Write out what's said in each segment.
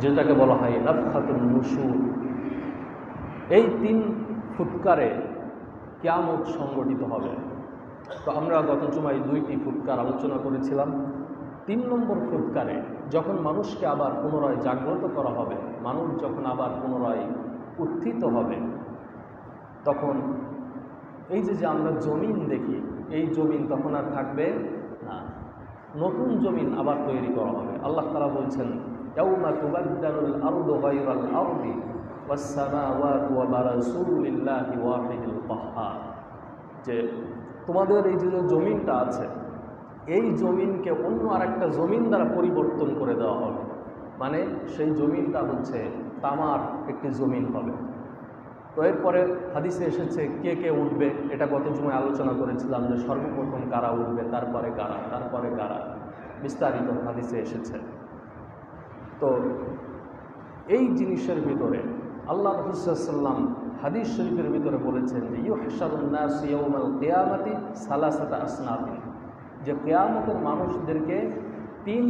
যেটাকে বলা হয় নাফখাতুন নুশুর। এই 3 ফুৎকারে কিয়ামত সংগঠিত হবে। তো আমরা গত জুমায় 2টি ফুৎকার আলোচনা করেছিলাম। 3 নম্বর ফুৎকারে যখন মানুষকে আবার পুনরায় জাগ্রত করা হবে, মানুষ যখন আবার পুনরায় উত্থিত হবে, তখন এই যে আমরা জমিন দেখি, এই জমিন তখন আর থাকবে না, নতুন জমিন আবার তৈরি করা হবে। আল্লাহ তাআলা বলছেন, ইয়াউমা তুবাদদালুল আরদু গায়রাল আরদি ওয়াস সামাওয়াতু ওয়া বারাজু লিল্লাহি ওয়াহিদুল কাহ্হার, যে তোমাদের এই যে জমিনটা আছে, এই জমিনকে অন্য আরেকটা জমিন দ্বারা পরিবর্তন করে দেওয়া হবে। মানে সেই জমিনটা হচ্ছে তামার একটি জমিন হবে। তো এরপরে হাদিসে এসেছে কে কে উঠবে, এটা গত জুমায় আলোচনা করেছিলাম যে সর্বপ্রথম কারা উঠবে, তারপরে কারা, তারপরে কারা, বিস্তারিত হাদিসে এসেছে। তো এই জিনিসের ভিতরে আল্লাহ রাসূল সাল্লাল্লাহু আলাইহি ওয়াসাল্লাম হাদিস শরীফের ভিতরে বলেছেন যে ইউহশারুন নাস ইয়াউমাল কিয়ামাতি সালাসাতা আসনাফিন, যে কিয়ামতের মানুষদেরকে 3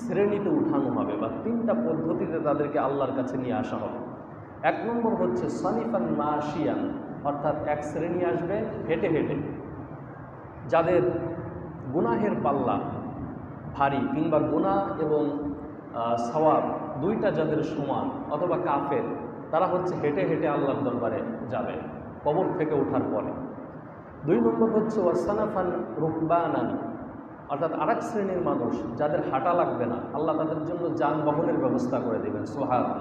শ্রেণীতে উঠানো হবে বা 3টা পদ্ধতিতে তাদেরকে আল্লাহর কাছে নিয়ে আসা হবে। 1 নম্বর হচ্ছে সানিফান মাশিয়ান, অর্থাৎ এক শ্রেণী আসবে হেঁটে হেঁটে, যাদের গুনাহের পাল্লা ভারী, কিংবা গুনাহ এবং সওয়াব দুইটা যাদের সমান, অথবা কাফের, তারা হচ্ছে হেঁটে হেঁটে আল্লাহর দরবারে যাবে কবর থেকে ওঠার পরে। 2 নম্বর হচ্ছে ওয়াসানাফান রুকবানান, অর্থাৎ আরেক শ্রেণীর মানুষ যাদের হাঁটা লাগবে না, আল্লাহ তাদের জন্য যানবাহনের ব্যবস্থা করে দেবেন। সুবহানাল্লাহ।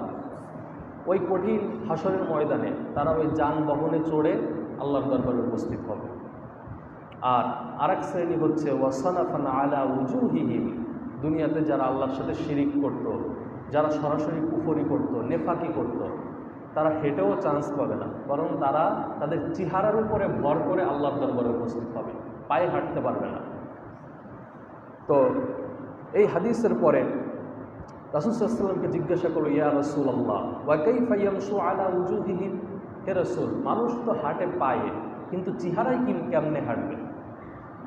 ওই কঠিন হাসরের ময়দানে তারা ওই যানবাহনে চড়ে আল্লাহর দরবারে উপস্থিত হবে। আর আরেক শ্রেণী হচ্ছে ওয়াসানাফান আলা উজুহিহিম, দুনিয়াতে যারা আল্লাহর সাথে শিরিক করত, যারা সরাসরি কুফরি করত, নেফাকি করত, তারা হেঁটেও চান্স পাবে না, বরং তারা তাদের চেহারার উপরে ভর করে আল্লাহর দরবারে উপস্থিত হবে, পায়ে হাঁটতে পারবে না। তো এই হাদিসের পরে রাসূল সাল্লাল্লাহু আলাইহি ওয়াসাল্লামকে জিজ্ঞাসা করল, ইয়া রাসূলুল্লাহ ওয়া কাইফা ইয়ামশু আলা উজুহিহিম, হে রাসূল, মানুষ তো হাঁটে পায়ে, কিন্তু চেহারায় কেমনে হাঁটবে?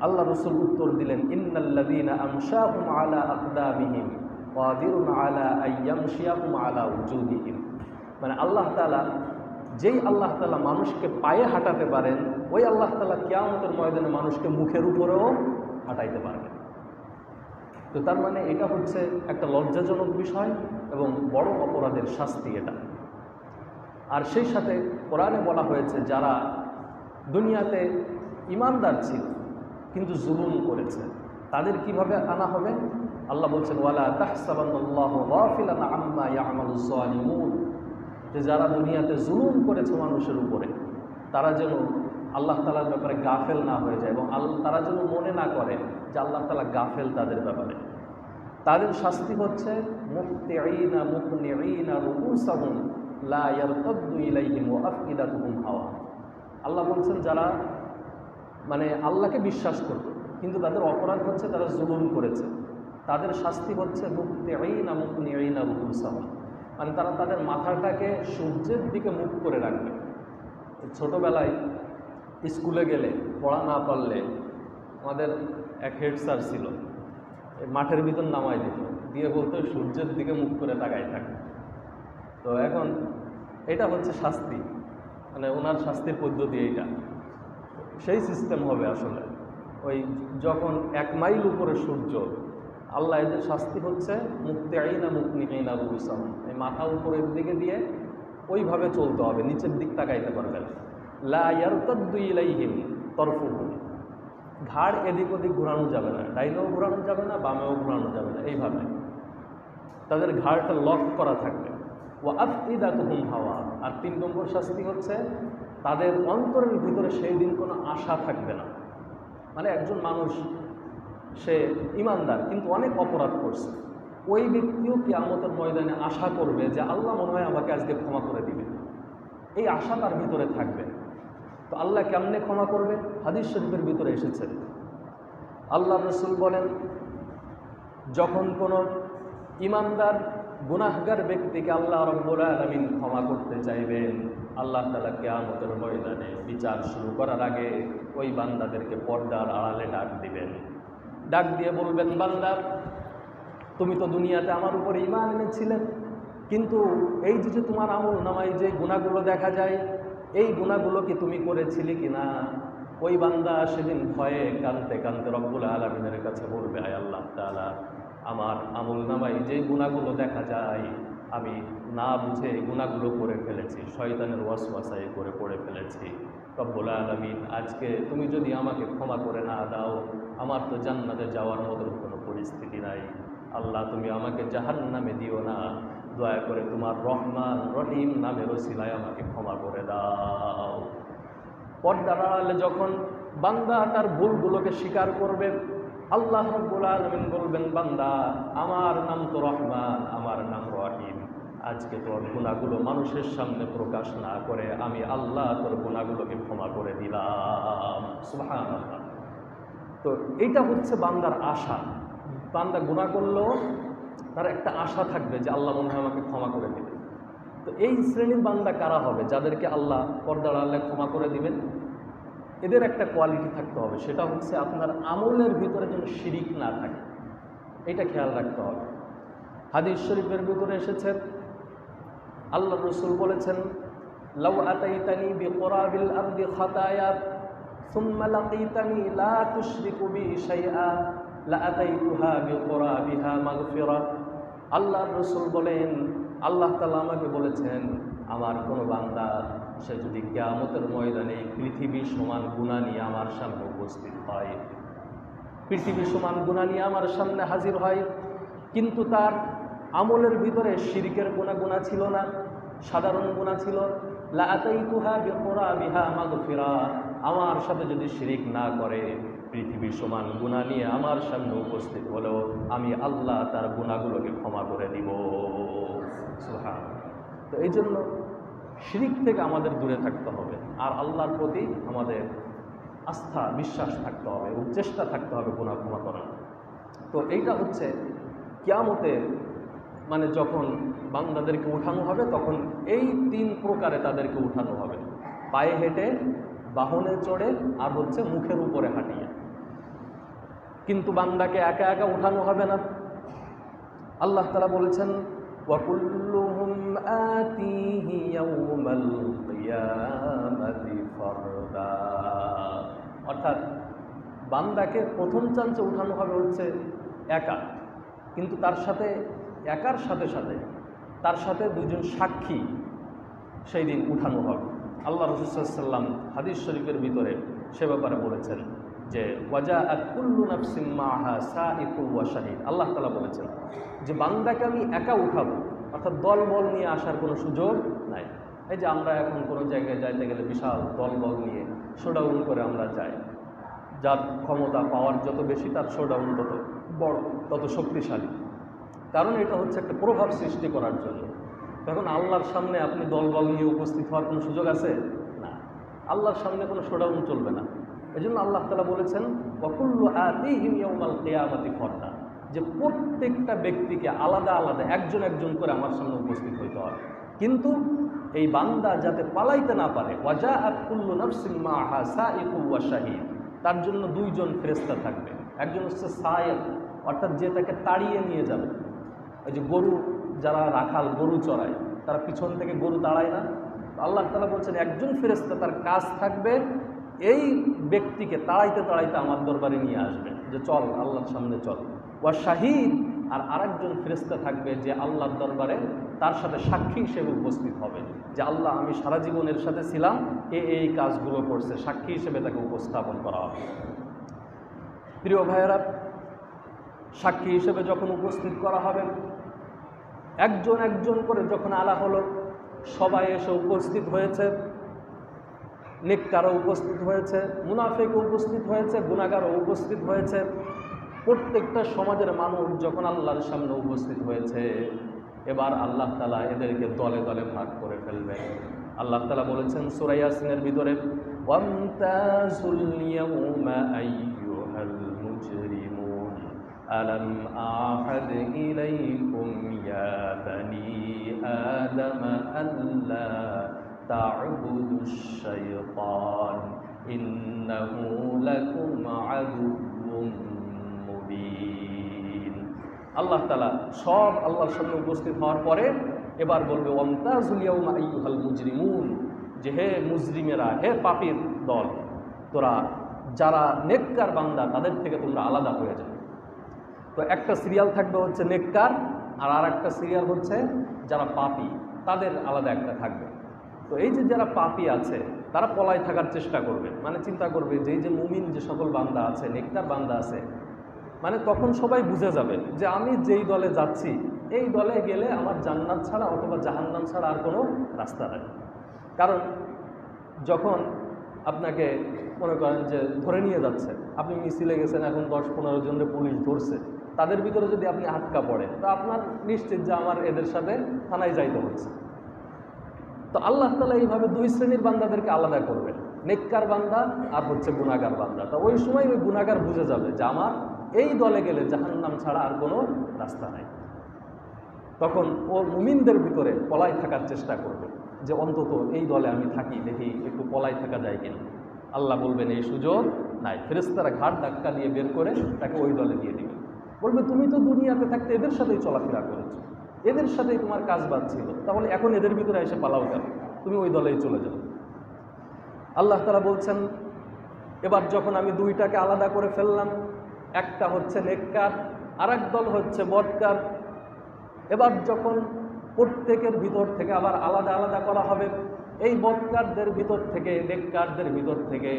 আল্লাহ রাসূল উত্তর দিলেন, ইন্নাল্লাযীনা আমশাহুম আলা আকদামিহিম কাদিরুন আলা আইয়ামশিয়াহুম আলা উজুহিহিম, মানে আল্লাহ তাআলা, যেই আল্লাহ তাআলা মানুষকে পায়ে হাঁটাতে পারেন, ওই আল্লাহ তাআলা কিয়ামতের ময়দানে মানুষকে মুখের উপরেও হাঁটাইতে পারবেন। তো তার মানে এটা হচ্ছে একটা লজ্জাজনক বিষয় এবং বড় অপরাধের শাস্তি এটা। আর সেই সাথে কোরআনে বলা হয়েছে যারা দুনিয়াতে ঈমানদার ছিল কিন্তু জুলুম করেছে, তাদের কিভাবে আনা হবে? আল্লাহ বলছেন, ওয়ালা তাহসাবান্নাল্লাহু গাফিলান আম্মা ইয়ামালুজ জালিমুন, যে যারা দুনিয়াতে জুলুম করেছে মানুষের উপরে, তারা যেন আল্লাহ তাআলার ব্যাপারে গাফেল না হয়ে যায়, এবং তারা যেন মনে না করে যে আল্লাহ তাআলা গাফেল তাদের ব্যাপারে। তাদের শাস্তি হচ্ছে মুফতিঈনা মুকনিঈনা রুউসাহুম লা ইয়ারতাদ্দু ইলাইহিম ওয়া আফইদাতুহুম হাওয়া। আল্লাহ বলছেন যারা মানে আল্লাহকে বিশ্বাস করত, কিন্তু তাদের অপরাধ হচ্ছে তারা জুলুম করেছে, তাদের শাস্তি হচ্ছে মুফতিঈনা মুকনিঈনা রুউসাহুম, মানে তারা তাদের মাথাটাকে সূর্যের দিকে মুখ করে রাখবে। ছোটোবেলায় স্কুলে গেলে পড়া না পারলে আমাদের এক হেড স্যার ছিল, মাঠের ভিতর নামাই দিত, দিয়ে বলতো সূর্যের দিকে মুখ করে তাকায় থাকে। তো এখন এটা হচ্ছে শাস্তি, মানে ওনার শাস্তির পদ্ধতি এইটা, সেই সিস্টেম হবে আসলে। ওই যখন 1 মাইল উপরে সূর্য, আল্লাহ এদের শাস্তি হচ্ছে মুফতিঈনা মুকনিঈনা রুউসাহুম, এই মাথা উপরের দিকে দিয়ে ওইভাবে চলতে হবে, নিচের দিক তাকাইতে পারবে না। লা ইয়ারতাদ্দু ইলাইহিম তরফুহুম, ঘাড় এদিক ওদিক ঘোরানো যাবে না, ডাইনেও ঘোরানো যাবে না, বামেও ঘোরানো যাবে না, এইভাবে তাদের ঘাড়টা লক করা থাকবে। ওয়া আফইদাতুহুম হাওয়া, আর 3 নম্বর শাস্তি হচ্ছে তাদের অন্তরের ভিতরে সেই দিন কোনো আশা থাকবে না। মানে একজন মানুষ সে ঈমানদার কিন্তু অনেক অপরাধ করছে, ওই ব্যক্তিও কিয়ামতের ময়দানে আশা করবে যে আল্লাহ মনে হয় আমাকে আজকে ক্ষমা করে দিবে, এই আশা তার ভিতরে থাকবে। তো আল্লাহ কেমনে ক্ষমা করবে? হাদিস শরীফের ভিতরে এসেছে, আল্লাহ রাসূল বলেন, যখন কোনো ঈমানদার গুনাহগার ব্যক্তিকে আল্লাহ রাব্বুল আলামিন ক্ষমা করতে চাইবেন, আল্লাহ তাআলা কিয়ামতের ময়দানে বিচার শুরু করার আগে ওই বান্দাদেরকে পর্দার আড়ালে ডাক দিবেন। ডাক দিয়ে বলবেন, বান্দা তুমি তো দুনিয়াতে আমার উপরে ঈমান এনেছিলে, কিন্তু এই যে তোমার আমল নামায় যে গুনাহগুলো দেখা যায়, এই গুনাহগুলো কি তুমি করেছিলে কিনা? ওই বান্দা সেদিন ভয়ে কাঁদতে কাঁদতে রব্বুল আলামিনের কাছে বলবে, আয় আল্লাহ তাআলা, আমার আমল নামায় যে গুনাহগুলো দেখা যায় আমি না বুঝে গুনাহগুলো করে ফেলেছি, শয়তানের ওয়াসওয়াসায় করে ফেলেছি। রব্বুল আলামিন, আজকে তুমি যদি আমাকে ক্ষমা করে না দাও, আমার তো জান্নাতে যাওয়ার মতো কোনো পরিস্থিতি নাই। আল্লাহ, তুমি আমাকে জাহান্নামে দিও না, দয়া করে তোমার রহমান রহিম নামের ওসিলায় আমাকে ক্ষমা করে দাও। পর্দার আড়ালে যখন বান্দা তার ভুলগুলোকে স্বীকার করবে, আল্লাহ রাব্বুল আলামিন বলবেন, বান্দা, আমার নাম তো রহমান, আমার নাম রহিম, আজকে তোর গুনাহগুলো মানুষের সামনে প্রকাশ না করে আমি আল্লাহ তোর গুনাহগুলোকে ক্ষমা করে দিলাম। সুবহানাল্লাহ। তো এইটা হচ্ছে বান্দার আশা। বান্দা গুনাহ করলেও তার একটা আশা থাকবে যে আল্লাহ মনে হয় আমাকে ক্ষমা করে দেবে। তো এই শ্রেণীর বান্দা কারা হবে যাদেরকে আল্লাহ পর্দার আড়ালে ক্ষমা করে দিবেন? এদের একটা কোয়ালিটি থাকতে হবে, সেটা হচ্ছে আপনার আমলের ভিতরে যেন শিরিক না থাকে, এটা খেয়াল রাখতে হবে। হাদিস শরীফের ভিতরে এসেছে, আল্লাহ রাসূল বলেছেন, লাউ আতাইতানি বিকুরাবিল আরদি খাতায়া সুম্মা লাকিতানি লা তুশরিকু বি শাইআ লা আতাইতুহা বিকুরাবিহা মাগফিরা। আল্লাহ রাসূল বলেন, আল্লাহ তাআলা আমাকে বলেছেন, আমার কোনো বান্দা সে যদি কিয়ামতের ময়দানে পৃথিবী সমান গুনাহ নিয়ে আমার সামনে উপস্থিত হয়, পৃথিবী সমান গুনাহ নিয়ে আমার সামনে হাজির হয়, কিন্তু তার আমলের ভিতরে শিরকের কোনো গুনাহ ছিল না, সাধারণ গুনাহ ছিল, লা আতাইতুহা বিকুরাবিহা মাগফিরা, আমার সাথে যদি শিরিক না করে, পৃথিবী সমান গুনাহ নিয়ে আমার সামনে উপস্থিত হলেও আমি আল্লাহ তার গুনাহগুলোকে ক্ষমা করে দিব। সুবহানাল্লাহ। তো এই জন্য শিরিক থেকে আমাদের দূরে থাকতে হবে, আর আল্লাহর প্রতি আমাদের আস্থা বিশ্বাস থাকতে হবে এবং চেষ্টা থাকতে হবে গুনাহ ক্ষমা করার। তো এইটা হচ্ছে কিয়ামতের মানে যখন বান্দাদেরকে উঠানো হবে, তখন এই 3 প্রকারে তাদেরকে উঠানো হবে: পায়ে হেঁটে, বাহনে চড়ে, আর হচ্ছে মুখের উপরে হাঁটিয়ে। কিন্তু বান্দাকে একা একা উঠানো হবে না। আল্লাহ তাআলা বলেছেন, ওয়াকুল্লুহুম আতিহি ইয়াউমাল কিয়ামাতি ফারদা, অর্থাৎ বান্দাকে প্রথম চান্সে উঠানো হবে হচ্ছে একা, কিন্তু তার সাথে একার সাথে সাথে তার সাথে 2 জন সাক্ষী সেই দিন উঠানো হবে। আল্লাহ রাসূল সাল্লাল্লাহু আলাইহি ওয়াসাল্লাম হাদিস শরীফের ভিতরে সে ব্যাপারে বলেছেন যে ওয়াজাআত কুল্লু নাফসিন মাআহা সাইকুন ওয়া শাহীদ। আল্লাহ তাআলা বলেছেন যে বান্দাকে আমি একা উঠাবো, অর্থাৎ দলবল নিয়ে আসার কোনো সুযোগ নাই। এই যে আমরা এখন কোনো জায়গায় যাইতে গেলে বিশাল দলবল নিয়ে শোডাউন করে আমরা যাই, যার ক্ষমতা পাওয়ার যত বেশি তার শোডাউন তত বড়, তত শক্তিশালী, কারণ এটা হচ্ছে একটা প্রভাব সৃষ্টি করার জন্য। এখন আল্লাহর সামনে আপনি দলবল নিয়ে উপস্থিত হওয়ার কোনো সুযোগ আছে? না, আল্লাহর সামনে কোনো শোডাউন চলবে না। এই জন্য আল্লাহ তাআলা বলেছেন, ওয়াকুল্লু আতিহিম ইয়াউমাল কিয়ামাতি ফারদা, যে প্রত্যেকটা ব্যক্তিকে আলাদা আলাদা একজন একজন করে আমার সামনে উপস্থিত হইতে হবে। কিন্তু এই বান্দা যাতে পালাইতে না পারে, ওয়াজাআত কুল্লু নাফসিন মাআহা সাইকুন ওয়া শাহীদ, তার জন্য 2 জন ফেরেশতা থাকবে। একজন হচ্ছে সায়েক, অর্থাৎ যে তাকে তাড়িয়ে নিয়ে যাবে। এই যে গরু, যারা রাখাল গরু চড়ায়, তারা পিছন থেকে গরু তাড়ায় না? আল্লাহ তাআলা বলছেন একজন ফেরেশতা তার কাজ থাকবে এই ব্যক্তিকে তাড়াইতে তাড়াইতে আমার দরবারে নিয়ে আসবে, যে চল আল্লাহর সামনে চল। ওয়া শাহীদ, আর আরেকজন ফেরেশতা থাকবে যে আল্লাহর দরবারে তার সাথে সাক্ষী হিসেবে উপস্থিত হবে, যে আল্লাহ আমি সারা জীবনের সাথে ছিলাম, এই কাজগুলো করছে, সাক্ষী হিসেবে তাকে উপস্থাপন করা হবে। প্রিয় ভাইয়েরা, সাক্ষী হিসেবে যখন উপস্থিত করা হবে, একজন একজন করে যখন আলা হলো, সবাই এসে উপস্থিত হয়েছে, নেককারও উপস্থিত হয়েছে, মুনাফিকও উপস্থিত হয়েছে, গুনাহগারও উপস্থিত হয়েছে। প্রত্যেকটা সমাজের মানুষ যখন আল্লাহর সামনে উপস্থিত হয়েছে, এবার আল্লাহ তাআলা এদেরকে দলে দলে ভাগ করে ফেলবেন। আল্লাহ তাআলা বলেছেন সূরা ইয়াসিনের ভিতরে, ওয়ামতাজুল ইয়াউমা আইয়ুহাল মুজরিমুন আলাম আহাদ ইলাইকুম ইয়া বানি আদম আল্লা তা'বুদুশ শাইতান ইন্নাহু লাকুম আদুউম মুবিন। আল্লাহ তাআলা সব আল্লাহর সামনে উপস্থিত হওয়ার পরে এবার বলবে ওয়ামতাজুল ইয়াউমা আইয়ুহাল মুজরিমুন, যে হে মুজরিমেরা, হে পাপীর দল, তোরা যারা নেককার বান্দা তাদের থেকে তোমরা আলাদা হয়ে যাবে। তো একটা সিরিয়াল থাকবে হচ্ছে নেককার, আর একটা সিরিয়াল হচ্ছে যারা পাপী, তাদের আলাদা একটা থাকবে। তো এই যে যারা পাপী আছে তারা পলায় থাকার চেষ্টা করবে, মানে চিন্তা করবে যে এই যে মুমিন যে সকল বান্দা আছে, নেককার বান্দা আছে, মানে তখন সবাই বুঝে যাবে যে আমি যেই দলে যাচ্ছি এই দলে গেলে আমার জান্নাত ছাড়া অথবা জাহান্নাম ছাড়া আর কোনো রাস্তা নেই। কারণ যখন আপনাকে মনে করেন যে ধরে নিয়ে যাচ্ছে, আপনি মিছিলে গেছেন, এখন 10-15 জনের পুলিশ ধরছে, তাদের ভিতরে যদি আপনি আটকা পড়েন তো আপনার নিশ্চিত যে আমার এদের সাথে থানায় যাইতে হচ্ছে। তো আল্লাহ তাআলা এইভাবে দুই শ্রেণীর বান্দাদেরকে আলাদা করবেন, নেককার বান্দা আর হচ্ছে গুনাহগার বান্দা। তো ওই সময় ওই গুনাহগার বুঝে যাবে যে আমার এই দলে গেলে জাহান্নাম ছাড়া আর কোনো রাস্তা নাই। তখন ও মুমিনদের ভিতরে পলাই থাকার চেষ্টা করবে যে অন্তত এই দলে আমি থাকি, দেখি একটু পলাই থাকা যায় কিনা। আল্লাহ বলবেন এই সুযোগ নাই, ফেরেশতারা ঘাট ধাক্কা দিয়ে বের করে তাকে ওই দলে দিয়ে দিবে। বলবে তুমি তো দুনিয়াতে থাকতে এদের সাথেই চলাফেরা করেছো, এদের সাথেই তোমার কাজ বাদ ছিল, তাহলে এখন এদের ভিতরে এসে পালাও কেন, তুমি ওই দলেই চলে যাও। আল্লাহ তাআলা বলছেন এবার যখন আমি দুইটাকে আলাদা করে ফেললাম, একটা হচ্ছে নেককার আর এক দল হচ্ছে বদকার, এবার যখন প্রত্যেকের ভিতর থেকে আবার আলাদা আলাদা করা হবে, এই বদকারদের ভিতর থেকে নেককারদের ভিতর থেকে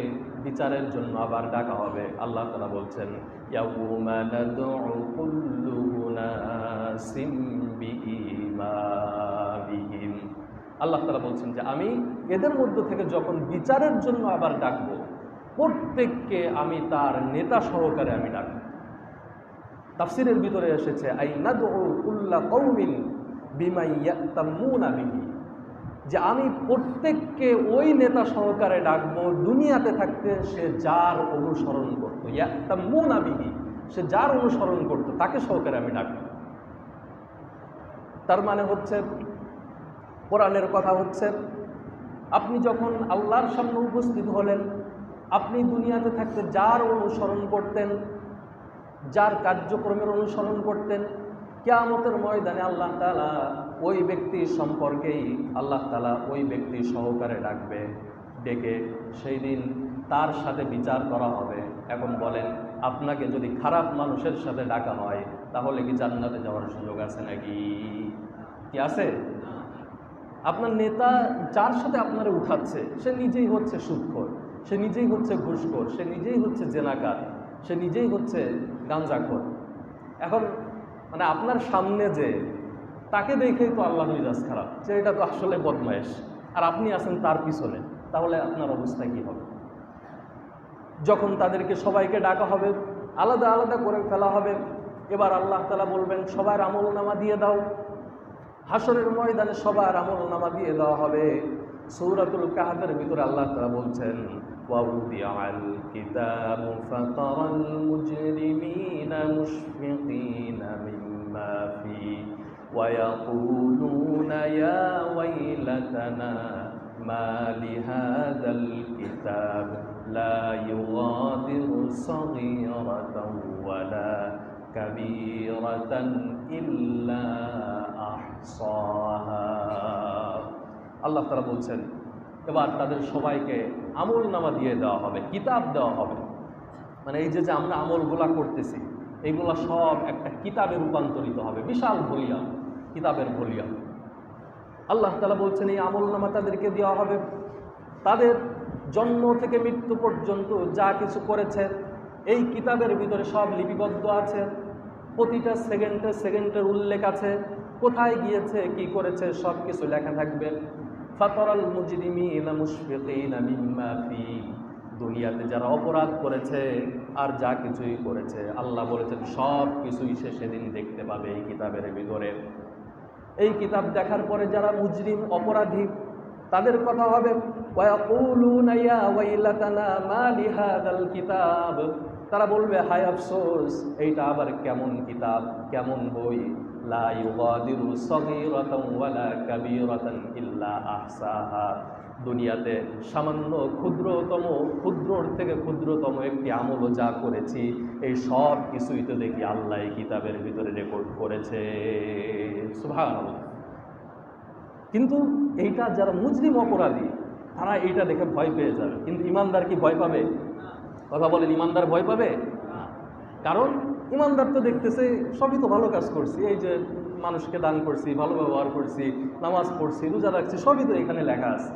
বিচারের জন্য আবার ডাকা হবে। আল্লাহ তাআলা বলছেন ইয়াউমা নাদউ কুল্লু উনাসিম বিইমামিহিম, আল্লাহ তাআলা বলছেন যে আমি এদের মধ্য থেকে যখন বিচারের জন্য আবার ডাকবো, প্রত্যেককে আমি তার নেতা সহকারে আমি ডাকবো। তাফসীরের ভিতরে এসেছে আই নাদউ কুল্লা কওমিন বিমা ইয়াতামুনা বিহি, যে আমি প্রত্যেককে ওই নেতা সহকারে ডাকবো দুনিয়াতে থাকতে সে যার অনুসরণ করত, ইয়াতামুনা বিহি, সে যার অনুসরণ করত তাকে সহকারে আমি ডাকবো। তার মানে হচ্ছে কোরআনের কথা হচ্ছে আপনি যখন আল্লাহর সামনে উপস্থিত হলেন, আপনি দুনিয়াতে থাকতে যার অনুসরণ করতেন, যার কার্যক্রমের অনুসরণ করতেন, কিয়ামতের ময়দানে আল্লাহ তাআলা ওই ব্যক্তি সম্পর্কেই আল্লাহ তাআলা ওই ব্যক্তি সহকারে ডাকবে, ডেকে সেই দিন তার সাথে বিচার করা হবে। এখন বলেন আপনাকে যদি খারাপ মানুষের সাথে ডাকা হয় তাহলে কি জান্নাতে যাওয়ার সুযোগ আছে নাকি? কি আছে? আপনার নেতা যার সাথে আপনারা উঠাচ্ছে সে নিজেই হচ্ছে সুদখোর, সে নিজেই হচ্ছে ঘুষখোর, সে নিজেই হচ্ছে জেনাকার, সে নিজেই হচ্ছে গাঞ্জাখোর। এখন মানে আপনার সামনে যে তাকে দেখেই তো আল্লাহ মিজাজ খারাপ, যে এটা তো আসলে বদমায়েশ, আর আপনি আছেন তার পিছনে, তাহলে আপনার অবস্থা কি হবে? যখন তাদেরকে সবাইকে ডাকা হবে, আলাদা আলাদা করে ফেলা হবে, এবার আল্লাহ তাআলা বলবেন সবার আমলনামা দিয়ে দাও। হাসরের ময়দানে সবার আমলনামা দিয়ে দেওয়া হবে। সূরাতুল কাহফের ভিতরে আল্লাহ তাআলা বলছেন ওয়াউদিআল কিতাবু ফাতারাল মুজরিমিনা মুশফিকিনা মিম্মা ফি ওয়া ইয়াকুলুনা ইয়া ওয়াইলাতানা মা লিহাযাল কিতাব লা ইউগাদিরু সাগীরাতান ওয়ালা কাবীরাতান ইল্লা আহসাহা। আল্লাহ তাআলা বলছেন এবার তাদের সবাইকে আমলনামা দিয়ে দেওয়া হবে, কিতাব দেওয়া হবে। মানে এই যে যে আমরা আমলগুলা করতেছি এইগুলা সব একটা কিতাবে রূপান্তরিত হবে, বিশাল ভলিউম, কিতাবের ভলিউম। আল্লাহ তাআলা বলছেন এই আমলনামা তাদেরকে দেওয়া হবে, তাদের জন্ম থেকে মৃত্যু পর্যন্ত যা কিছু করেছে এই কিতাবের ভিতরে সব লিপিবদ্ধ আছে, প্রতিটা সেকেন্ডে সেকেন্ডের উল্লেখ আছে, কোথায় গিয়েছে কি করেছে সব কিছু লেখা থাকবে। ফাতারাল মুজরিমিনা মুশফিকিনা মিম্মা ফি, দুনিয়াতে যারা অপরাধ করেছে আর যা কিছুই করেছে আল্লাহ বলেছেন সব কিছুই সে সেদিন দেখতে পাবে এই কিতাবের ভিতরে। এই কিতাব দেখার পরে যারা মুজরিম অপরাধী তাদের কথা হবে ওয়ায়াকুলুনা ইয়া ওয়াইলাতানা মা লিহাযাল কিতাব, তারা বলবে হায় আফসোস, এইটা আবার কেমন কিতাব, কেমন বই, লা ইউগাদিরু সাগীরাতান ওয়ালা কাবীরাতান ইল্লা আহসাহা, দুনিয়াতে সামান্য ক্ষুদ্রর থেকে ক্ষুদ্রতম একটি আমলও যা করেছি এই সব কিছুই তো দেখি আল্লাহ এই কিতাবের ভিতরে রেকর্ড করেছে। সুবহানাল্লাহ। কিন্তু এইটা যারা মুজরিম অপরাধী তারা এইটা দেখে ভয় পেয়ে যাবে, কিন্তু ইমানদার কি ভয় পাবে? কথা বলেন, ইমানদার ভয় পাবে না। কারণ ইমানদার তো দেখতেছে সবই তো ভালো কাজ করছি, এই যে মানুষকে দান করছি, ভালো ব্যবহার করছি, নামাজ পড়ছি, রোজা রাখছি, সবই তো এখানে লেখা আছে।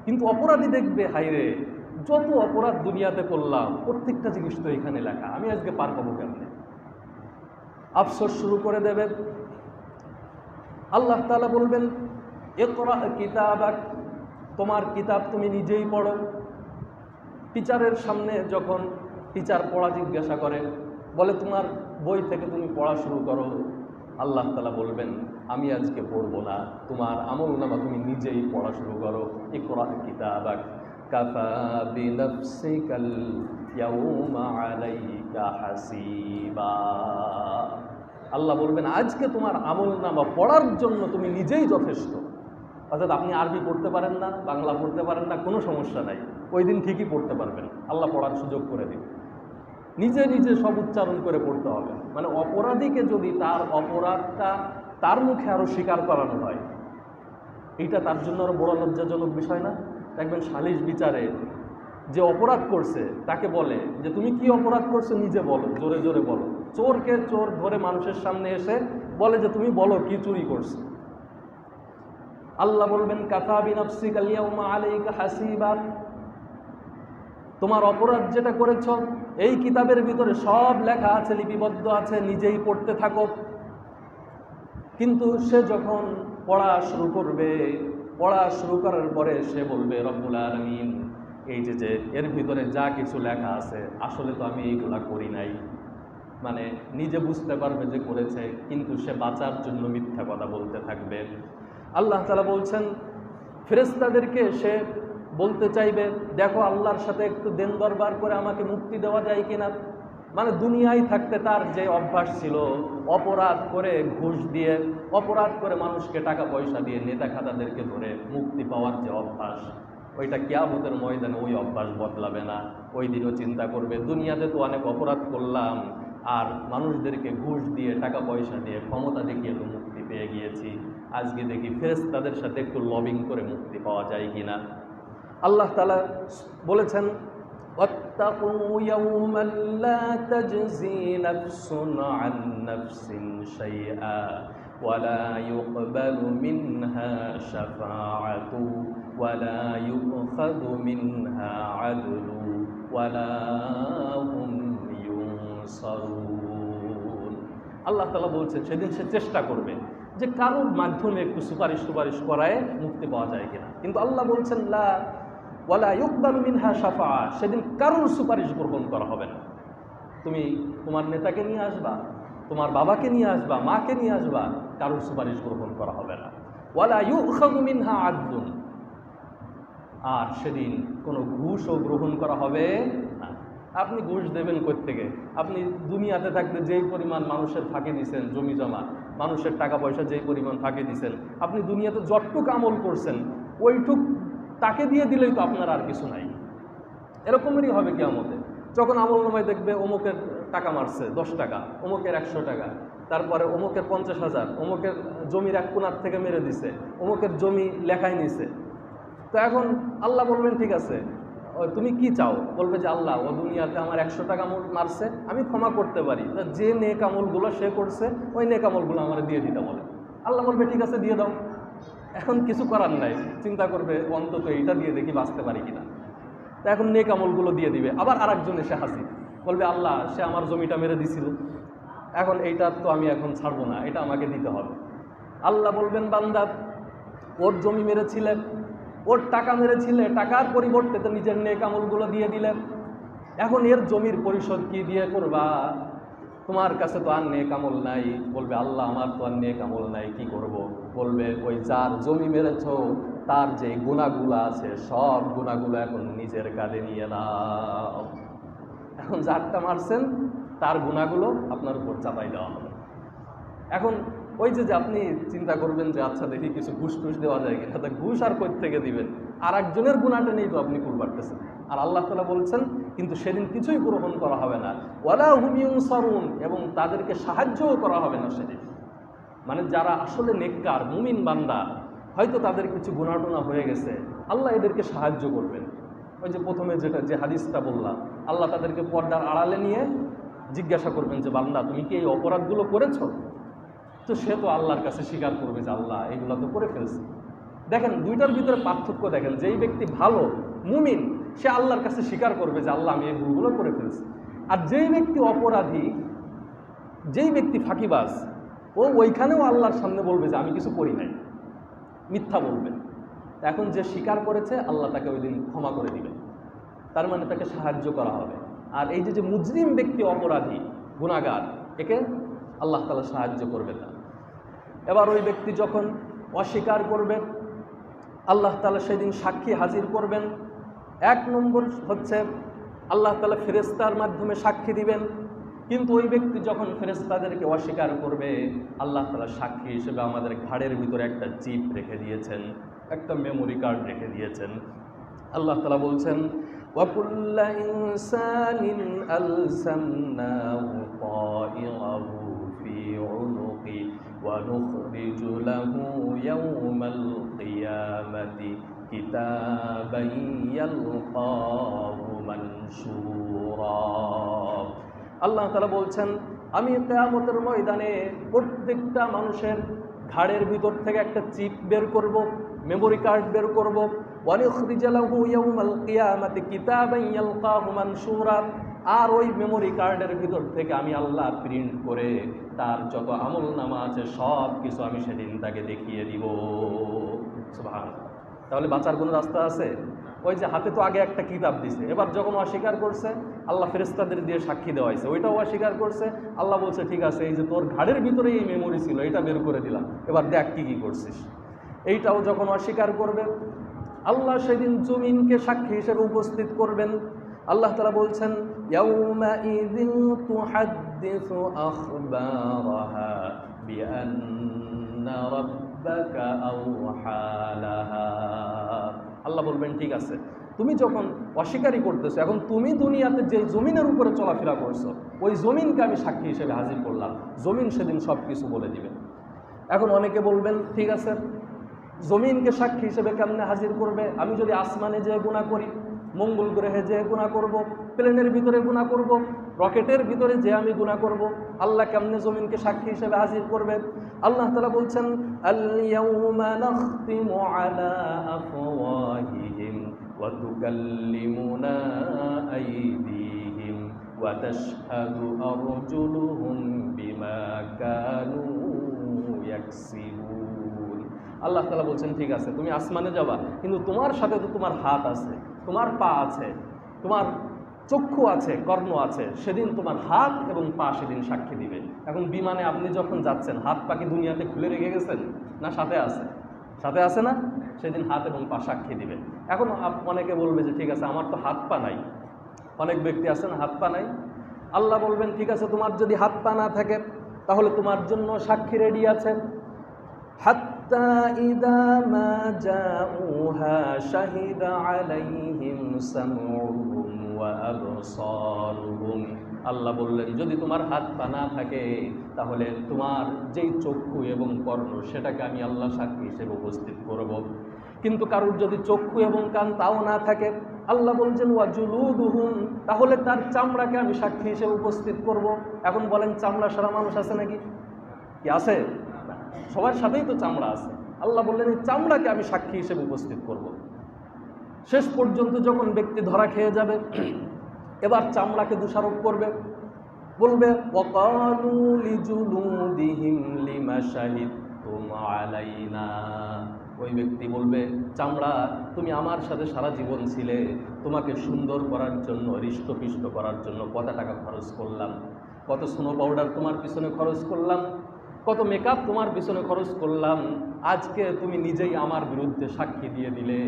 কিন্তু অপরাধী দেখবে, হাইরে যত অপরাধ দুনিয়াতে করলাম প্রত্যেকটা জিনিস তো এখানে লেখা, আমি আজকে পার পাবো কেমনে? আফসোস শুরু করে দেবে। আল্লাহ তাআলা বলবেন, ইকরা কিতাবাক, তোমার কিতাব তুমি নিজেই পড়ো। টিচারের সামনে যখন টিচার পড়া জিজ্ঞাসা করে, বলে তোমার বই থেকে তুমি পড়া শুরু করো, আল্লাহ তাআলা বলবেন আমি আজকে পড়বো না, তোমার আমলনামা তুমি নিজেই পড়া শুরু করো। ইকরা কিতাবাক কাফা বিনাফসিকাল ইয়াউমা আলাইকা হাসিবা। আল্লাহ বলবেন আজকে তোমার আমলনামা পড়ার জন্য তুমি নিজেই যথেষ্ট। অর্থাৎ আপনি আরবি পড়তে পারেন না, বাংলা পড়তে পারেন না, কোনো সমস্যা নাই, ওই দিন ঠিকই পড়তে পারবেন, আল্লাহ পড়ার সুযোগ করে দিন। নিজে নিজে সব উচ্চারণ করে পড়তে হবে। মানে অপরাধীকে যদি তার অপরাধটা তার মুখে আরও স্বীকার করানো হয়, এইটা তার জন্য আরও বড় লজ্জাজনক বিষয় না? দেখবেন সালিশ বিচারে যে অপরাধ করছে তাকে বলে যে তুমি কি অপরাধ করছো নিজে বলো, জোরে জোরে বলো। চোরকে চোর ধরে মানুষের সামনে এসে বলে যে তুমি বলো কি চুরি করছো। আল্লাহ বলবেন কাফা বিনাফসিকাল ইয়াউমা আলাইকা হাসিবা, তোমার অপরাধ যেটা করেছ এই কিতাবের ভিতরে সব লেখা আছে, লিপিবদ্ধ আছে, নিজেই পড়তে থাকো। কিন্তু সে যখন পড়া শুরু করবে, পড়া শুরু করার পরে সে বলবে রব্বুল আলামিন এই যে এর ভিতরে যা কিছু লেখা আছে আসলে তো আমি এইগুলা করি নাই। মানে নিজে বুঝতে পারবে যে করেছে, কিন্তু সে বাঁচার জন্য মিথ্যা কথা বলতে থাকবে। আল্লাহ তাআলা বলছেন ফেরেশতাদেরকে সে বলতে চাইবে দেখো আল্লাহর সাথে একটু দেন দরবার করে আমাকে মুক্তি দেওয়া যায় কিনা। মানে দুনিয়ায় থাকতে তার যে অভ্যাস ছিল অপরাধ করে, ঘুষ দিয়ে, অপরাধ করে মানুষকে টাকা পয়সা দিয়ে, নেতা খাতাদেরকে ধরে মুক্তি পাওয়ার যে অভ্যাস, ওইটা কিয়ামতের ময়দানে ওই অভ্যাস বদলাবে না। ওই দিনও চিন্তা করবে দুনিয়াতে তো অনেক অপরাধ করলাম আর মানুষদেরকে ঘুষ দিয়ে, টাকা পয়সা দিয়ে, ক্ষমতা দেখিয়ে তো মুক্তি পেয়ে গিয়েছি, আজকে দেখি ফেরেশতাদের সাথে একটু লবিং করে মুক্তি পাওয়া যায় কিনা। আল্লাহ তাআলা বলেছেন ওয়াত্তাকু ইয়াওমান লা তাজজি নাফসুন আন নাফসিন শাইআ ওয়া লা ইউকবালু মিনহা শাফাআতু ওয়া লা ইউখাযু মিনহা আদলু ওয়া লা হুম ইউনসারুন। আল্লাহ তাআলা বলছেন সেদিন সে চেষ্টা করবে যে কারোর মাধ্যমে একটু সুপারিশ করায় মুক্তি পাওয়া যায় কিনা, কিন্তু আল্লাহ বলছেন লা ওয়ালা ইউকবালু মিনহা শাফাআ, সেদিন কারোর সুপারিশ গ্রহণ করা হবে না। তুমি তোমার নেতাকে নিয়ে আসবা, তোমার বাবাকে নিয়ে আসবা, মাকে নিয়ে আসবা, কারোর সুপারিশ গ্রহণ করা হবে না। ওয়ালা ইউখাযু মিনহা আদলুন, আর সেদিন কোনো ঘুষও গ্রহণ করা হবে না। আপনি ঘুষ দেবেন কই থেকে? আপনি দুনিয়াতে থাকতে যেই পরিমাণ মানুষের ফাঁকি দিয়েছেন, জমি জমা, মানুষের টাকা পয়সা যেই পরিমাণ ফাঁকি দিয়েছেন, আপনি দুনিয়াতে যতটুক আমল করছেন ওইটুক তাকে দিয়ে দিলেই তো আপনার আর কিছু নাই। এরকমই হবে কিয়ামতে, যখন আমলনামায় দেখবে অমুকের টাকা মারছে 10 টাকা, অমুকের 100 টাকা, তারপরে অমুকের 50,000, অমুকের জমির এক কোণার থেকে মেরে দিছে, অমুকের জমি লেখায় নিছে। তো এখন আল্লাহ বলবেন ঠিক আছে তুমি কি চাও? বলবে যে আল্লাহ ও দুনিয়াতে আমার 100 টাকা মারছে, আমি ক্ষমা করতে পারি, যে নেক আমলগুলো সে করছে ওই নেক আমলগুলো আমার দিয়ে দিতে বলে। আল্লাহ বলবে ঠিক আছে দিয়ে দাও। এখন কিছু করার নাই, চিন্তা করবে অন্তত এইটা দিয়ে দেখি বাঁচতে পারি কিনা। তা এখন নেক আমলগুলো দিয়ে দিবে। আবার আরেকজন এসে হাসি বলবে আল্লাহ সে আমার জমিটা মেরে দিছিল, এখন এইটা তো আমি এখন ছাড়বো না, এটা আমাকে দিতে হবে। আল্লাহ বলবেন বান্দা ওর জমি মেরেছিলে, ওর টাকা মেরেছিলে, টাকার পরিবর্তে তো নিজের নেক আমলগুলো দিয়ে দিলেন, এখন এর জমির পরিশোধ কি দিয়ে করবা? তোমার কাছে তো আর নেক আমল নাই। বলবে আল্লাহ আমার তো আর নেক আমল নাই, কি করব? বলবে ওই যার জমি মেরেছ তার যে গুনাহগুলো আছে সব গুনাহগুলো এখন নিজের কাঁধে নিয়ে নাও। এখন যারটা মারছেন তার গুনাহগুলো আপনার উপর চাপাই দেওয়া হবে। এখন ওই যে আপনি চিন্তা করবেন যে আচ্ছা দেখি কিছু ঘুষ দেওয়া যায় কিনা, তা ঘুষ আর কই থেকে দিবেন? আর একজনের গুনাহটা নেই তো আপনি কুল পারতেছেন। আর আল্লাহ তাআলা বলছেন কিন্তু সেদিন কিছুই গ্রহণ করা হবে না, ওয়ালা হুম ইউনসারুন, এবং তাদেরকে সাহায্যও করা হবে না সেদিন। মানে যারা আসলে নেককার মুমিন বান্দা হয়তো তাদের কিছু গুনাহ হয়ে গেছে, আল্লাহ এদেরকে সাহায্য করবেন। ওই যে প্রথমে যে হাদিসটা বললাম, আল্লাহ তাদেরকে পর্দার আড়ালে নিয়ে জিজ্ঞাসা করবেন যে বান্দা তুমি কি এই অপরাধগুলো করেছো? তো সে তো আল্লাহর কাছে স্বীকার করবে যে আল্লাহ এগুলো তো করে ফেলছে। দেখেন দুইটার ভিতরে পার্থক্য দেখেন, যেই ব্যক্তি ভালো মুমিন সে আল্লাহর কাছে স্বীকার করবে যে আল্লাহ আমি এই ভুলগুলো করে ফেলছি। আর যেই ব্যক্তি অপরাধী, যেই ব্যক্তি ফাঁকিবাজ, ও ওইখানেও আল্লাহর সামনে বলবে যে আমি কিছু করি নাই, মিথ্যা বলবে। এখন যে স্বীকার করেছে আল্লাহ তাকে ওই দিন ক্ষমা করে দিবেন, তার মানে তাকে সাহায্য করা হবে। আর এই যে মুজরিম ব্যক্তি, অপরাধী, গুনাহগার, একে আল্লাহ তাআলা সাহায্য করবে না। এবার ওই ব্যক্তি যখন অস্বীকার করবে, আল্লাহ তাআলা সেদিন সাক্ষী হাজির করবেন। এক নম্বর হচ্ছে আল্লাহ তাআলা ফেরেশতার মাধ্যমে সাক্ষী দিবেন। কিন্তু ওই ব্যক্তি যখন ফেরেশতাদেরকে অস্বীকার করবে, আল্লাহ তাআলা সাক্ষী হিসেবে আমাদের ঘাড়ের ভিতরে একটা চিপ রেখে দিয়েছেন, একটা মেমোরি কার্ড রেখে দিয়েছেন। আল্লাহ তাআলা বলছেন وَكُلَّ إِنسَانٍ أَلْزَمْنَاهُ طَائِرَهُ فِي عُنُقِهِ وَنُخْرِجُ لَهُ يَوْمَ الْقِيَامَةِ كِتَابًا يَلْقَاهُ مَنشُورًا। আল্লাহ তাআলা বলছেন আমি কিয়ামতের ময়দানে প্রত্যেকটা মানুষের ঘাড়ের ভিতর থেকে একটা চিপ বের করব, মেমোরি কার্ড বের করব। وَنُخْرِجُ لَهُ يَوْمَ الْقِيَامَةِ كِتَابًا يَلْقَاهُ مَنشُورًا। আর ওই মেমোরি কার্ডের ভিতর থেকে আমি আল্লাহ প্রিন্ট করে তার যত আমলনামা আছে সব কিছু আমি সেদিন তাকে দেখিয়ে দিব। সুবহানাল্লাহ। তাহলে বাঁচার কোনো রাস্তা আছে? ওই যে হাতে তো আগে একটা কিতাব দিছে, এবার যখন অস্বীকার করছে আল্লাহ ফেরেশতাদের দিয়ে সাক্ষী দেওয়াইছে, ওইটাও অস্বীকার করছে। আল্লাহ বলছে ঠিক আছে, এই যে তোর ঘাড়ের ভিতরে এই মেমোরি ছিল এটা বের করে দিলাম, এবার দেখ কি কি করছিস। এইটাও যখন অস্বীকার করবে, আল্লাহ সেদিন জমিনকে সাক্ষী হিসেবে উপস্থিত করবেন। আল্লাহ তাআলা বলছেন ইয়াউমাইযিন তুহাদ্দিসু আখবারাহা বিআন্না রাব্বাকা আওহা লাহা। আল্লাহ বলবেন ঠিক আছে, তুমি যখন অস্বীকারই করতেছো, এখন তুমি দুনিয়াতে যে জমিনের উপরে চলাফেরা করছো ওই জমিনকে আমি সাক্ষী হিসেবে হাজির করলাম, জমিন সেদিন সব কিছু বলে দিবে। এখন অনেকে বলবেন ঠিক আছে, জমিনকে সাক্ষী হিসেবে কেমনে হাজির করবে? আমি যদি আসমানে যেয়ে গুনাহ করি, মঙ্গল গ্রহে যেয়ে গুনাহ করব, প্লেনের ভিতরে গুনাহ করব, রকেটের ভিতরে যে আমি গুনাহ করব, আল্লাহ কেমনে জমিনকে সাক্ষী হিসেবে হাজির করবে? আল্লাহ তাআলা বলছেন আল ইয়াউমা নাখতিমু আলা আফওয়াহিহিম ওয়া তুকাল্লিমুনা আইদিহিম ওয়া তাশহাদু আরজুলুহুম বিমা কানু ইয়াকসিবুন। আল্লাহ তাআলা বলছেন ঠিক আছে, তুমি আসমানে যাবা, কিন্তু তোমার সাথে তো তোমার হাত আছে, তোমার পা আছে, তোমার চক্ষু আছে, কর্ণ আছে। সেদিন তোমার হাত এবং পা সেদিন সাক্ষী দিবে। এখন বিমানে আপনি যখন যাচ্ছেন, হাত পা কি দুনিয়াতে খুলে রেখে গেছেন? না, সাথে আছে, সাথে আছে না? সেদিন হাত এবং পা সাক্ষী দিবে। এখন অনেকে বলবে যে ঠিক আছে আমার তো হাত পা নাই, অনেক ব্যক্তি আছেন হাত পা নাই। আল্লাহ বলবেন ঠিক আছে, তোমার যদি হাত পা না থাকে তাহলে তোমার জন্য সাক্ষী রেডি আছে। হাত্তা ইযা মা জাউহা শাহিদা আলাইহিম সামউহুম ওয়া আবসারুহুম। আল্লাহ বললেন যদি তোমার হাত পা না থাকে তাহলে তোমার যেই চক্ষু এবং কর্ণ সেটাকে আমি আল্লাহ সাক্ষী হিসেবে উপস্থিত করব। কিন্তু কারোর যদি চক্ষু এবং কান তাও না থাকে, আল্লাহ বলছেন ওয়া জুলুদুহুম, তাহলে তার চামড়াকে আমি সাক্ষী হিসেবে উপস্থিত করব। এখন বলেন চামড়া সারা মানুষ আছে নাকি? কি আছে? সবার সাথেই তো চামড়া আছে। আল্লাহ বললেন এই চামড়াকে আমি সাক্ষী হিসেবে উপস্থিত করব। শেষ পর্যন্ত যখন ব্যক্তি ধরা খেয়ে যাবে, এবার চামড়াকে দোষারোপ করবে, বলবে ওয়াকালু লিজুলুদিহিম লিমা শাহিদতুম আলাইনা। ওই ব্যক্তি বলবে চামড়া তুমি আমার সাথে সারা জীবন ছিলে, তোমাকে সুন্দর করার জন্য, হৃষ্টপুষ্ট করার জন্য কত টাকা খরচ করলাম, কত স্নো পাউডার তোমার পিছনে খরচ করলাম, কত মেকআপ তোমার পিছনে খরচ করলাম, আজকে তুমি নিজেই আমার বিরুদ্ধে সাক্ষী দিয়ে দিলে,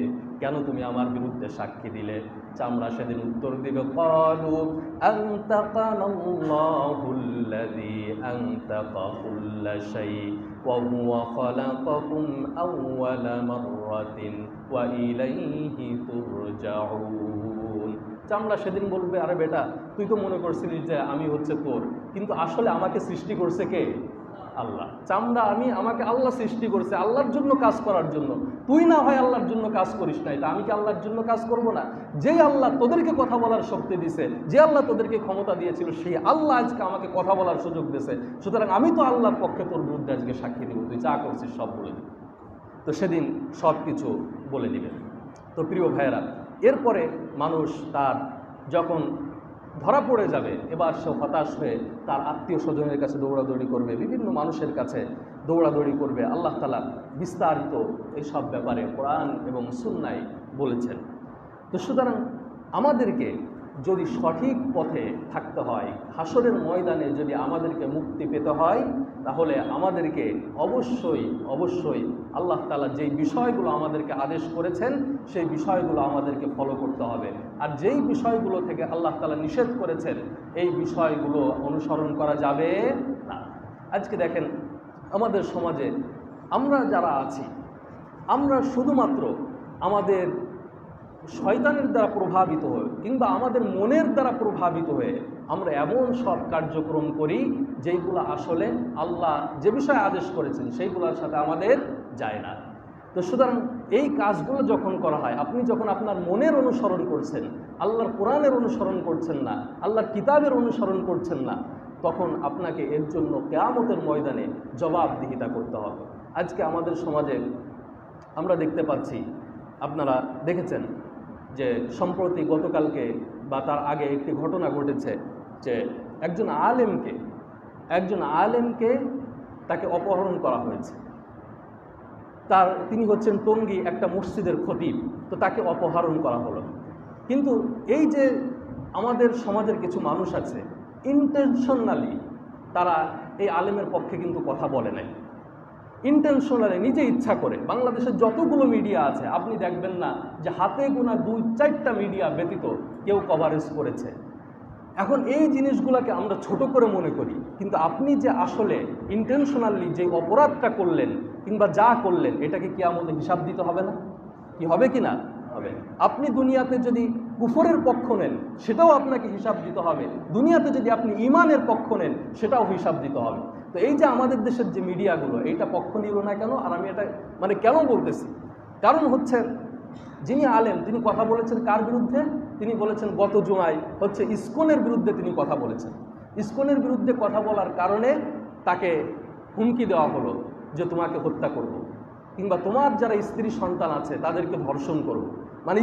কেন তুমি আমার বিরুদ্ধে সাক্ষী দিলে? চামড়া সেদিন উত্তর দিবে ক্বালু আনতাকানাল্লাহুল্লাযী আনতাকা কুল্লা শাই ওয়া হুয়া খালাকাকুম আউওয়ালা মাররাতিন ওয়া ইলাইহি তুরজাউন। চামড়া সেদিন বলবে আরে বেটা, তুই তো মনে করছিলিস যে আমি হচ্ছে তোর, কিন্তু আসলে আমাকে সৃষ্টি করছে কে? আল্লাহ। চামড়া আমি, আমাকে আল্লাহ সৃষ্টি করেছে আল্লাহর জন্য কাজ করার জন্য। তুই না হয় আল্লাহর জন্য কাজ করিস নাই, তা আমি কি আল্লাহর জন্য কাজ করব না? যেই আল্লাহ তোদেরকে কথা বলার শক্তি দিছে, যে আল্লাহ তোদেরকে ক্ষমতা দিয়েছিল, সেই আল্লাহ আজকে আমাকে কথা বলার সুযোগ দিয়েছে। সুতরাং আমি তো আল্লাহর পক্ষে তোর বিরুদ্ধে আজকে সাক্ষী দিব, তুই যা করছিস সব বলে দিবি। তো সেদিন সব কিছু বলে দিবেন। তো প্রিয় ভাইয়েরা, এরপরে মানুষ তার যখন ধরা পড়ে যাবে, এবার সে হতাশ হয়ে তার আত্মীয় স্বজনের কাছে দৌড়াদৌড়ি করবে, বিভিন্ন মানুষের কাছে দৌড়াদৌড়ি করবে। আল্লাহ তাআলা বিস্তারিত এইসব ব্যাপারে কোরআন এবং সুন্নায় বলেছেন। তো সুতরাং আমাদেরকে যদি সঠিক পথে থাকতে হয়, হাসরের ময়দানে যদি আমাদেরকে মুক্তি পেতে হয়, তাহলে আমাদেরকে অবশ্যই অবশ্যই আল্লাহ তাআলা যেই বিষয়গুলো আমাদেরকে আদেশ করেছেন সেই বিষয়গুলো আমাদেরকে ফলো করতে হবে। আর যেই বিষয়গুলো থেকে আল্লাহ তাআলা নিষেধ করেছেন এই বিষয়গুলো অনুসরণ করা যাবে না। আজকে দেখেন আমাদের সমাজে আমরা যারা আছি, আমরা শুধুমাত্র আমাদের শয়তানের দ্বারা প্রভাবিত হয়ে কিংবা আমাদের মনের দ্বারা প্রভাবিত হয়ে আমরা এমন সব কার্যক্রম করি যেইগুলো আসলে আল্লাহ যে বিষয়ে আদেশ করেছেন সেইগুলোর সাথে আমাদের যায় না। তো সুতরাং এই কাজগুলো যখন করা হয়, আপনি যখন আপনার মনের অনুসরণ করছেন, আল্লাহর কোরআনের অনুসরণ করছেন না, আল্লাহর কিতাবের অনুসরণ করছেন না, তখন আপনাকে এর জন্য কিয়ামতের ময়দানে জবাবদিহিতা করতে হবে। আজকে আমাদের সমাজে আমরা দেখতে পাচ্ছি, আপনারা দেখেছেন যে সম্প্রতি গতকালকে বা তার আগে একটি ঘটনা ঘটেছে যে একজন আলেমকে তাকে অপহরণ করা হয়েছে। তিনি হচ্ছেন টঙ্গী একটা মসজিদের খতিব, তো তাকে অপহরণ করা হলো। কিন্তু এই যে আমাদের সমাজের কিছু মানুষ আছে ইন্টেনশনালি তারা এই আলেমের পক্ষে কিন্তু কথা বলে নাই, ইন্টেনশনালি নিজে ইচ্ছা করে। বাংলাদেশের যতগুলো মিডিয়া আছে আপনি দেখবেন না যে হাতে গোনা 2-4টা মিডিয়া ব্যতীত কেউ কভারেজ করেছে। এখন এই জিনিসগুলোকে আমরা ছোট করে মনে করি, কিন্তু আপনি যে আসলে ইন্টেনশনালি যে অপরাধটা করলেন কিংবা যা করলেন এটাকে কিয়ামতে হিসাব দিতে হবে না? কি হবে কি না হবে? আপনি দুনিয়াতে যদি কুফরের পক্ষ নেন সেটাও আপনাকে হিসাব দিতে হবে, দুনিয়াতে যদি আপনি ঈমানের পক্ষ নেন সেটাও হিসাব দিতে হবে। তো এই যে আমাদের দেশের যে মিডিয়াগুলো এইটা পক্ষ নিল না কেন? আর আমি এটা কেন বলতেছি, কারণ হচ্ছে যিনি আলেম তিনি কথা বলেছেন কার বিরুদ্ধে? তিনি বলেছেন গত জুমায় হচ্ছে ইসকনের বিরুদ্ধে তিনি কথা বলেছেন। ইসকনের বিরুদ্ধে কথা বলার কারণে তাকে হুমকি দেওয়া হলো যে তোমাকে হত্যা করব, কিংবা তোমার যারা স্ত্রী সন্তান আছে তাদেরকে ধর্ষণ করব।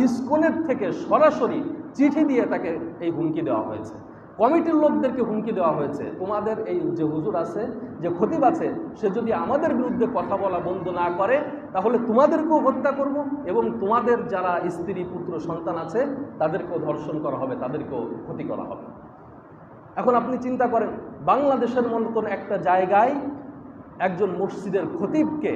ইসকনের থেকে সরাসরি চিঠি দিয়ে তাকে এই হুমকি দেওয়া হয়েছে। কমিটির লোকদেরকে হুমকি দেওয়া হয়েছে, তোমাদের এই যে হুজুর আছে, যে খতিব আছে, সে যদি আমাদের বিরুদ্ধে কথা বলা বন্ধ না করে তাহলে তোমাদেরকেও হত্যা করব এবং তোমাদের যারা স্ত্রী পুত্র সন্তান আছে তাদেরকেও ধর্ষণ করা হবে, তাদেরকেও ক্ষতি করা হবে। এখন আপনি চিন্তা করেন, বাংলাদেশের মতন একটা জায়গায় একজন মসজিদের খতিবকে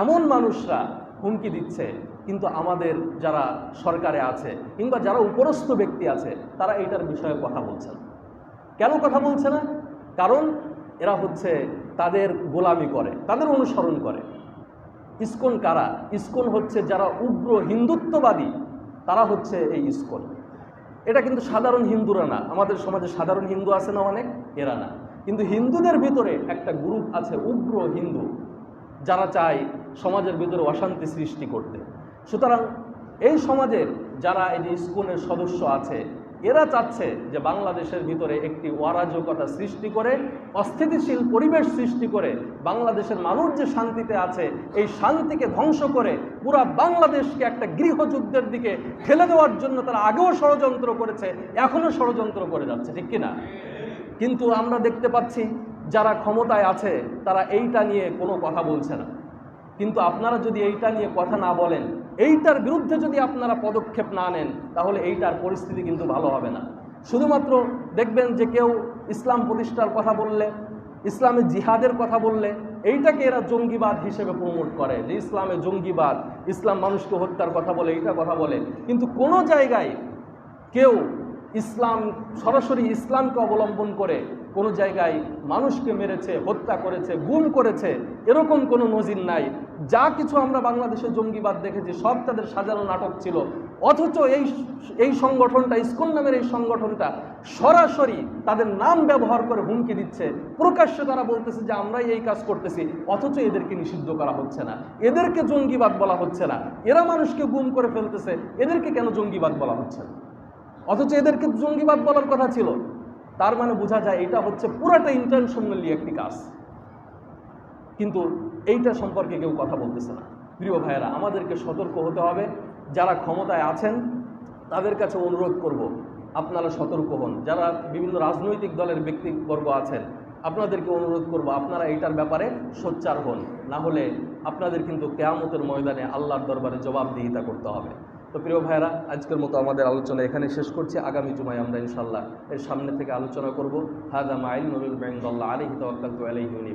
এমন মানুষরা হুমকি দিচ্ছে, কিন্তু আমাদের যারা সরকারে আছে কিংবা যারা উপরস্থ ব্যক্তি আছে তারা এইটার বিষয়ে কথা বলছে না। কেন কথা বলছে না? কারণ এরা হচ্ছে তাদের গোলামি করে, তাদের অনুসরণ করে। ইসকন কারা? ইসকন হচ্ছে যারা উগ্র হিন্দুত্ববাদী, তারা হচ্ছে এই ইসকন। এটা কিন্তু সাধারণ হিন্দুরা না, আমাদের সমাজে সাধারণ হিন্দু আছে না অনেক, এরা না। কিন্তু হিন্দুদের ভিতরে একটা গ্রুপ আছে উগ্র হিন্দু, যারা চায় সমাজের ভিতরে অশান্তি সৃষ্টি করতে। সুতরাং এই সমাজের যারা এই যে ইসকনের সদস্য আছে এরা চাচ্ছে যে বাংলাদেশের ভিতরে একটি অরাজকতা সৃষ্টি করে, অস্থিতিশীল পরিবেশ সৃষ্টি করে, বাংলাদেশের মানুষ যে শান্তিতে আছে এই শান্তিকে ধ্বংস করে পুরা বাংলাদেশকে একটা গৃহযুদ্ধের দিকে ঠেলে দেওয়ার জন্য তারা আগেও ষড়যন্ত্র করেছে, এখনও ষড়যন্ত্র করে যাচ্ছে, ঠিক কিনা? কিন্তু আমরা দেখতে পাচ্ছি যারা ক্ষমতায় আছে তারা এইটা নিয়ে কোনো কথা বলছে না। কিন্তু আপনারা যদি এইটা নিয়ে কথা না বলেন, এইটার বিরুদ্ধে যদি আপনারা পদক্ষেপ না নেন, তাহলে এইটার পরিস্থিতি কিন্তু ভালো হবে না। শুধুমাত্র দেখবেন যে কেউ ইসলাম প্রতিষ্ঠার কথা বললে, ইসলামের জিহাদের কথা বললে এইটাকে এরা জঙ্গিবাদ হিসেবে প্রমোট করে, যে ইসলামে জঙ্গিবাদ, ইসলাম মানুষকে হত্যার কথা বলে, এইটা কথা বলে। কিন্তু কোনো জায়গায় কেউ ইসলাম সরাসরি ইসলামকে অবলম্বন করে কোনো জায়গায় মানুষকে মেরেছে, হত্যা করেছে, গুম করেছে, এরকম কোনো নজির নাই। যা কিছু আমরা বাংলাদেশে জঙ্গিবাদ দেখেছি সব তাদের সাজানো নাটক ছিল। অথচ এই সংগঠনটা, ইসকন নামের এই সংগঠনটা সরাসরি তাদের নাম ব্যবহার করে হুমকি দিচ্ছে, প্রকাশ্যে তারা বলতেছে যে আমরাই এই কাজ করতেছি, অথচ এদেরকে নিষিদ্ধ করা হচ্ছে না, এদেরকে জঙ্গিবাদ বলা হচ্ছে না। এরা মানুষকে গুম করে ফেলতেছে, এদেরকে কেন জঙ্গিবাদ বলা হচ্ছে না? অথচ এদেরকে জঙ্গিবাদ বলার কথা ছিল। তার মানে বোঝা যায় এটা হচ্ছে পুরাটা ইন্টেনশনালি একটি কাজ, কিন্তু এইটা সম্পর্কে কেউ কথা বলতেছে না। প্রিয় ভাইয়েরা, আমাদেরকে সতর্ক হতে হবে। যারা ক্ষমতায় আছেন তাদের কাছে অনুরোধ করব, আপনারা সতর্ক হন। যারা বিভিন্ন রাজনৈতিক দলের ব্যক্তিবর্গ আছেন, আপনাদেরকে অনুরোধ করব আপনারা এইটার ব্যাপারে সোচ্চার হন, না হলে আপনাদের কিন্তু কিয়ামতের ময়দানে আল্লাহর দরবারে জবাবদিহিতা করতে হবে। তো প্রিয় ভাইয়েরা, আজকের মতো আমাদের আলোচনা এখানে শেষ করছি। আগামী জুমায় আমরা ইনশাআল্লাহ এর সামনে থেকে আলোচনা করব। হাযা মা ইলমুল ইনদাল্লাহ আলাইহি তাওয়াক্কালতু আলাইহি।